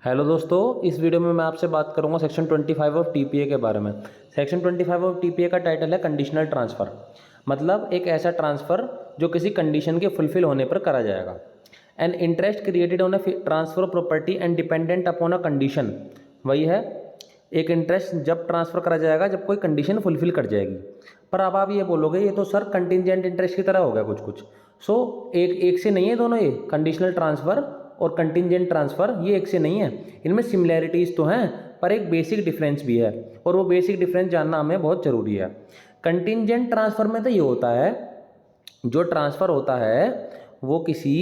Hello दोस्तों, इस video में मैं आपसे बात करूंगा सेक्शन 25 ऑफ टीपीए के बारे में। सेक्शन 25 ऑफ टीपीए का टाइटल है कंडीशनल ट्रांसफ़र, मतलब एक ऐसा ट्रांसफ़र जो किसी कंडीशन के फुलफिल होने पर करा जाएगा। An interest created on a transfer of property and dependent upon a condition, वही है एक इंटरेस्ट जब ट्रांसफ़र करा जाएगा जब कोई कंडीशन फुलफिल कर जाएगी। पर अब आप ये बोलोगे ये तो सर कंटिजेंट इंटरेस्ट की तरह हो गया कुछ कुछ। एक से नहीं है दोनों, ये कंडीशनल ट्रांसफ़र और कंटिजेंट ट्रांसफ़र ये एक से नहीं है, इनमें सिमिलैरिटीज़ तो हैं पर एक बेसिक डिफरेंस भी है और वो बेसिक डिफरेंस जानना हमें बहुत ज़रूरी है। कंटिजेंट ट्रांसफ़र में तो ये होता है, जो ट्रांसफ़र होता है वो किसी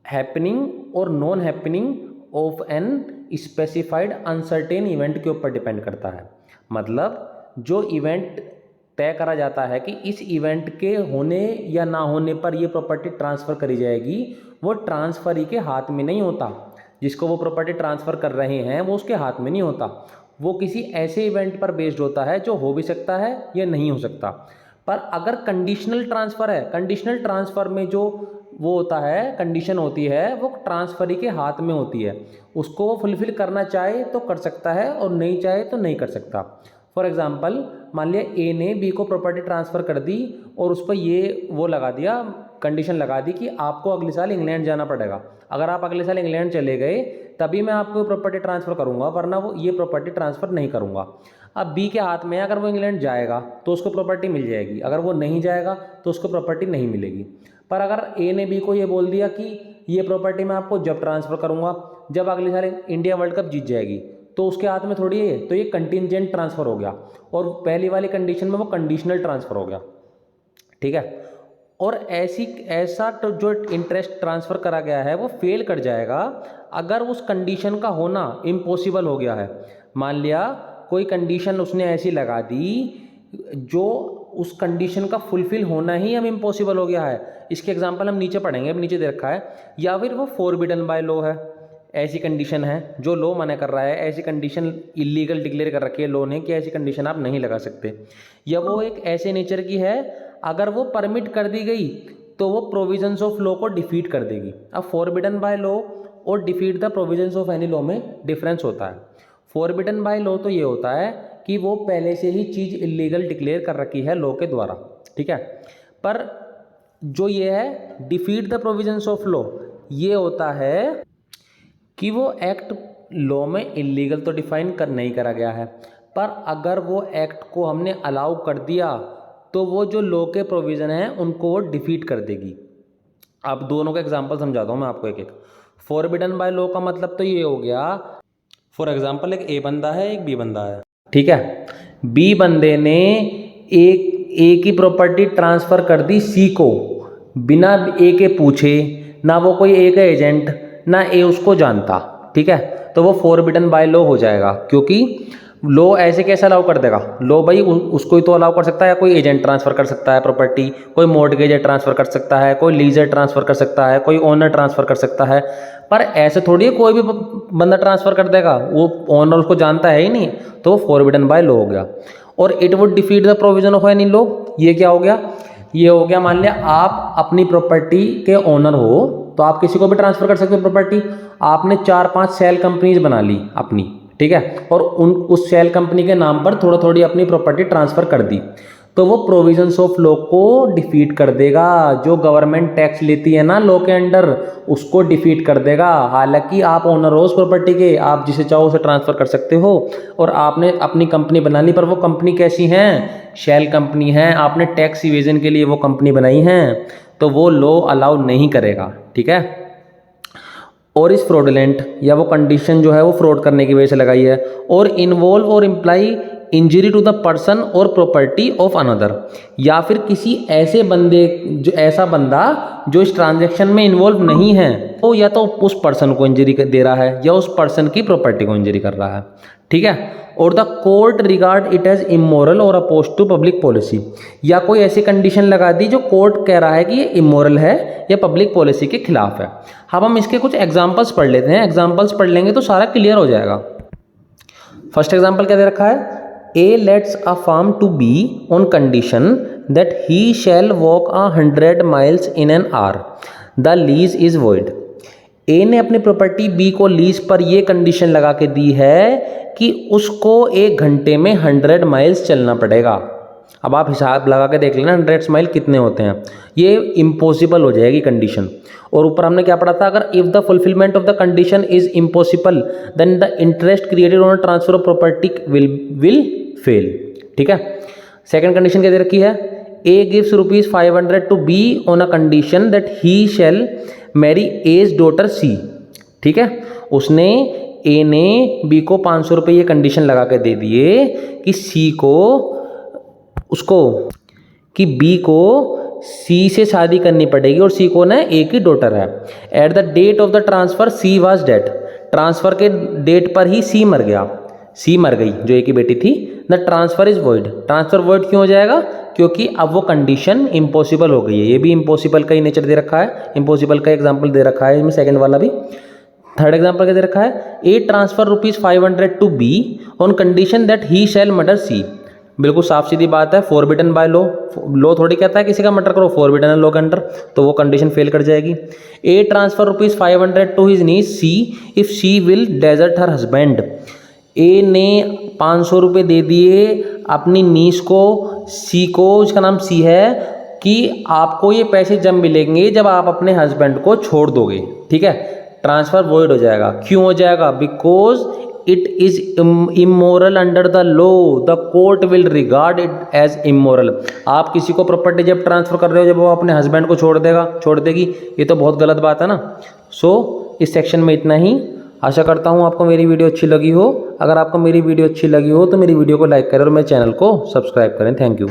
हैपनिंग और non happening of an specified uncertain event के ऊपर डिपेंड करता है। मतलब जो इवेंट तय करा जाता है कि इस इवेंट के होने या ना होने पर ये प्रॉपर्टी ट्रांसफ़र करी जाएगी, वो ट्रांसफरी के हाथ में नहीं होता। जिसको वो प्रॉपर्टी ट्रांसफ़र कर रहे हैं वो उसके हाथ में नहीं होता, वो किसी ऐसे इवेंट पर बेस्ड होता है जो हो भी सकता है या नहीं हो सकता। पर अगर कंडीशनल ट्रांसफ़र है, कंडीशनल ट्रांसफ़र में जो वो होता है कंडीशन होती है वो ट्रांसफरी के हाथ में होती है, उसको वो फुलफिल करना चाहे तो कर सकता है और नहीं चाहे तो नहीं कर सकता। फॉर एग्जांपल, मान लिया ए ने बी को प्रॉपर्टी ट्रांसफ़र कर दी और उस पर ये वो लगा दिया, कंडीशन लगा दी कि आपको अगले साल इंग्लैंड जाना पड़ेगा। अगर आप अगले साल इंग्लैंड चले गए तभी मैं आपको प्रॉपर्टी ट्रांसफ़र करूंगा, वरना वो ये प्रॉपर्टी ट्रांसफ़र नहीं करूंगा। अब बी के हाथ में है, अगर वो इंग्लैंड जाएगा तो उसको प्रॉपर्टी मिल जाएगी, अगर वो नहीं जाएगा तो उसको प्रॉपर्टी नहीं मिलेगी। पर अगर ए ने बी को ये बोल दिया कि ये प्रॉपर्टी मैं आपको जब ट्रांसफ़र करूंगा जब अगले साल इंडिया वर्ल्ड कप जीत जाएगी, तो उसके हाथ में थोड़ी है, तो ये कंटिजेंट ट्रांसफ़र हो गया और पहली वाली कंडीशन में वो कंडीशनल ट्रांसफ़र हो गया। ठीक है। और ऐसा तो जो इंटरेस्ट ट्रांसफ़र करा गया है वो फेल कर जाएगा अगर उस कंडीशन का होना इम्पॉसिबल हो गया है। मान लिया कोई कंडीशन उसने ऐसी लगा दी जो उस कंडीशन का फुलफिल होना ही अब इम्पॉसिबल हो गया है। इसके एग्जांपल हम नीचे पढ़ेंगे, अब नीचे दे रखा है। या फिर वो फॉरबिडन बाय लॉ है, ऐसी कंडीशन है जो लॉ मना कर रहा है, ऐसी कंडीशन इलीगल डिक्लेयर कर रखी है लॉ ने कि ऐसी कंडीशन आप नहीं लगा सकते। या वो एक ऐसे नेचर की है अगर वो परमिट कर दी गई तो वो प्रोविजंस ऑफ लॉ को डिफीट कर देगी। अब फॉरबिडन बाय लॉ और defeat the provisions of any law में डिफरेंस होता है। फॉरबिडन बाय लॉ तो ये होता है कि वो पहले से ही चीज़ इलीगल डिक्लेयर कर रखी है लॉ के द्वारा, ठीक है। पर जो ये है defeat the provisions of law, ये होता है कि वो एक्ट लॉ में इलीगल तो डिफाइन कर नहीं करा गया है, पर अगर वो एक्ट को हमने अलाउ कर दिया तो वो जो लॉ के प्रोविज़न हैं उनको वो डिफीट कर देगी। अब दोनों का एग्जांपल समझाता हूँ मैं आपको एक एक। फॉरबिडन बाय लॉ का मतलब तो ये हो गया, फॉर एग्जांपल एक ए बंदा है एक बी बंदा है, ठीक है। बी बंदे ने ए की प्रॉपर्टी ट्रांसफ़र कर दी सी को बिना ए के पूछे, ना वो कोई ए का एजेंट ना ए उसको जानता, ठीक है। तो वो फॉरबिडन बाय लॉ हो जाएगा, क्योंकि लॉ ऐसे कैसे अलाउ कर देगा? लॉ भाई उसको ही तो अलाउ कर सकता है, या कोई एजेंट ट्रांसफ़र कर सकता है प्रॉपर्टी, कोई मॉर्टगेजर ट्रांसफ़र कर सकता है, कोई लीजर ट्रांसफ़र कर सकता है, कोई ओनर ट्रांसफ़र कर सकता है। पर ऐसे थोड़ी है कोई भी बंदा ट्रांसफ़र कर देगा, वो ओनर उसको जानता है ही नहीं, तो वो फॉरबिडन बाय लॉ हो गया। और it would defeat the provision of any law, ये क्या हो गया? ये हो गया, मान लिया आप अपनी प्रॉपर्टी के ओनर हो तो आप किसी को भी ट्रांसफ़र कर सकते हो प्रॉपर्टी। आपने 4-5 सेल कंपनीज बना ली अपनी, ठीक है, और उस सेल कंपनी के नाम पर थोड़ा थोड़ी अपनी प्रॉपर्टी ट्रांसफ़र कर दी, तो वो प्रोविजंस ऑफ लॉ को डिफीट कर देगा। जो गवर्नमेंट टैक्स लेती है ना लॉ के अंडर, उसको डिफीट कर देगा। हालांकि आप ओनर हो उस प्रॉपर्टी के, आप जिसे चाहो उसे ट्रांसफ़र कर सकते हो, और आपने अपनी कंपनी बना ली, पर वो कंपनी कैसी हैं? शेल कंपनी है, आपने टैक्स इवेजन के लिए वो कंपनी बनाई है, तो वो लॉ अलाउ नहीं करेगा, ठीक है। और इस फ्रॉडलेंट या वो कंडीशन जो है वो फ्रॉड करने की वजह से लगाई है, और इन्वॉल्व और imply injury to the person और प्रॉपर्टी ऑफ अनदर, या फिर किसी ऐसे बंदे जो ऐसा बंदा जो इस ट्रांजैक्शन में इन्वॉल्व नहीं है, तो या तो उस पर्सन को इंजरी दे रहा है या उस पर्सन की प्रॉपर्टी को इंजरी कर रहा है, ठीक है। और the court regard it as immoral और अपोज टू पब्लिक पॉलिसी, या कोई ऐसी कंडीशन लगा दी जो कोर्ट कह रहा है कि ये इमोरल है या पब्लिक पॉलिसी के खिलाफ है। अब हम इसके कुछ एग्जांपल्स पढ़ लेते हैं, एग्जांपल्स पढ़ लेंगे तो सारा क्लियर हो जाएगा। फर्स्ट एग्जांपल क्या दे रखा है? A lets a farm to B on condition that he shall walk 100 miles in an hour, the lease is void। A ने अपनी प्रॉपर्टी बी को लीज पर ये कंडीशन लगा के दी है कि उसको 1 घंटे में 100 माइल्स चलना पड़ेगा। अब आप हिसाब लगा के देख लेना 100 माइल कितने होते हैं, ये इम्पॉसिबल हो जाएगी कंडीशन। और ऊपर हमने क्या पढ़ा था, अगर if the fulfilment of the condition is impossible then the interest created on transfer of property will fail. ठीक है, सेकंड कंडीशन क्या दे रखी है, A gives ₹500 to B on a condition that he shall marry his daughter C. ठीक है, उसने ए ने बी को 500 रुपये ये कंडीशन लगा के दे दिए कि सी को उसको कि बी को सी से शादी करनी पड़ेगी और सी को ना ए की डॉटर है। At the date of the transfer she was dead, transfer के डेट पर ही सी मर गया, सी मर गई जो ए की बेटी थी। The transfer is void, transfer void क्यों हो जाएगा, क्योंकि अब वो कंडीशन इम्पॉसिबल हो गई है। ये भी इम्पॉसिबल का ही नेचर दे रखा है, इम्पॉसिबल का एग्जाम्पल दे रखा है इसमें, सेकंड वाला भी। थर्ड एग्जाम्पल क्या दे रखा है, A transfer ₹500 to B on condition that he shall murder C. बिल्कुल साफ सीधी बात है, फॉरबिडन बाय लॉ, लॉ थोड़ी कहता है किसी का मर्डर करो, फॉरबिडन है लॉ के अंडर, तो वो कंडीशन फेल कर जाएगी। A transfer ₹500 to his niece C if she will desert her husband. A ने 500 रुपये दे दिए अपनी नीस को, सी को, जिसका नाम सी है, कि आपको ये पैसे जब मिलेंगे जब आप अपने हस्बैंड को छोड़ दोगे। ठीक है, ट्रांसफर वॉइड हो जाएगा। क्यों हो जाएगा, because it is immoral under the law, the court will regard it as immoral. आप किसी को प्रॉपर्टी जब ट्रांसफर कर रहे हो, जब वो अपने हस्बैंड को छोड़ देगी, ये तो बहुत गलत बात है ना। सो इस सेक्शन में इतना ही। आशा करता हूँ आपको मेरी वीडियो अच्छी लगी हो। अगर आपको मेरी वीडियो अच्छी लगी हो तो मेरी वीडियो को लाइक करें और मेरे चैनल को सब्सक्राइब करें। Thank you.